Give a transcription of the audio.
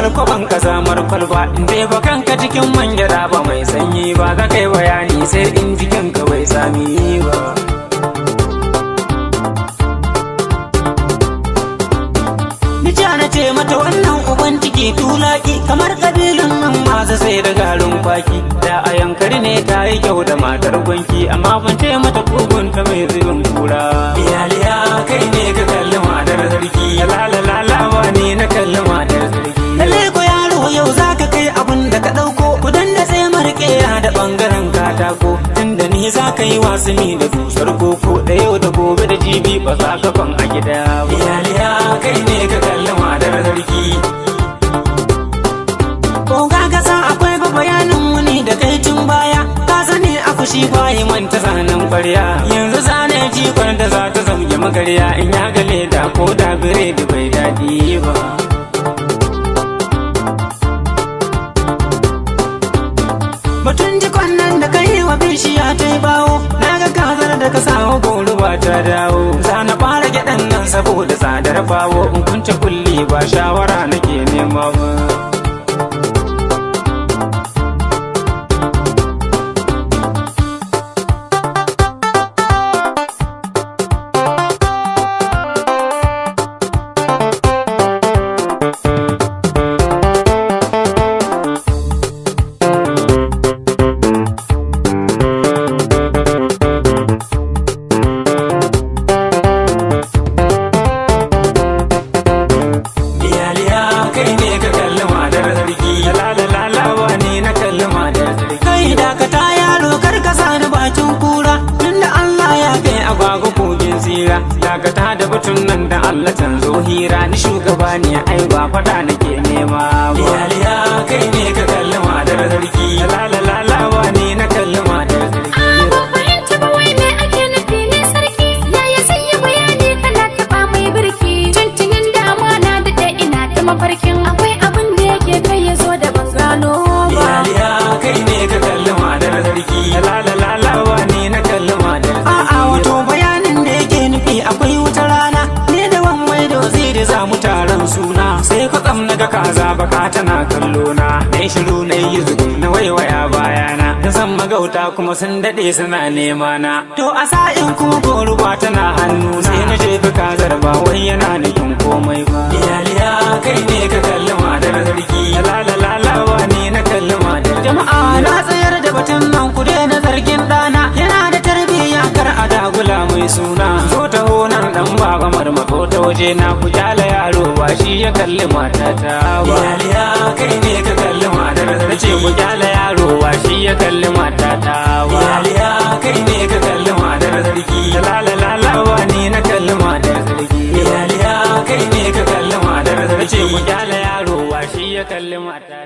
samar kwaban ka samar kwalba in dai ba kanka cikin mangyada ba mai sanyi ba za kai bayani sai in jikin ka bai sami ba. Na ce mata wannan uban ciki tulaki kamar kabilun nan masu sai da garin kwaki da a yankari ne ta yi kyau da matar gwanki amma ban ce mata kugunta mai zubin kura. Iyaliya kai ne ka kalli matar sarki lalalalawa ne na kalli matar sarki. Lalle ko yaro yau za ka kai abin da ka ɗauko kudan da sai marke da ɓangaren katako tunda ni za ka yi wasanni da dusar koko da yau da gobe da jibi ba za ka fan a gida ba. Iyaliya kai ne ka kalli matar sarki. Ko ga kasa akwai ba bayanin wuni da kai tun baya ka sani a fushi bayi manta zanen kwarya yanzu zane jikon da za ta zamge magarya in ya gale da ko da biredi bai daɗi ba. Batun jikon nan da kai wa bishiya ta yi bawo na ga kazar da ka samu goruba ta dawo za na fara gyaɗan nan saboda tsadar bawo in kunce kulli ba shawara nake nema ba. Dakata da batun nan da Allah canzo hira ni shugaba ne ai ba fada nake nema ba. Iyaliya kai ne ka kalli matar sarki lalalalawa ne na kalli matar sarki. Ba fahimta ba wai me ake nufi ne sarki yaya sai yi bayani kana taba mai birki tuntunin da amana da da ina ta mafarkin akwai abin da yake kai ya zo da ban gano ba. Iyaliya kai ne ka kalli matar sarki lalalalawa ne na kalli matar sarki. A'a wato bayanin da yake nufi akwai wata rana ne da wan mai da waziri za mu taron suna sai kwatsam na ga kaza baka tana kallo na dai shiru na yi zugun na waiwaya bayana na san magauta kuma sun dade suna nema na to a sa'in kuma goruba tana hannu sai na jefi kazar ba wai yana nufin komai ba. Iyaliya kai ne ka kalli matar sarki lalalalawa ne na kalli matar. Jama'a na tsayar da batun nan ku daina zargin ɗana yana da tarbiyya kar a dagula mai suna zo ta honan dan baba marmako ta waje na ku jala yaro ba shi ya kalli matata ba. Iyaliya kai ne ka kalli matar sarki ku jala yaro ba shi ya kalli matata ba. Iyaliya kai ne ka kalli matar sarki lalalalawa ne na kalli matar sarki. Iyaliya kai ne ka kalli matar sarki ku jala yaro ba shi ya kalli matata.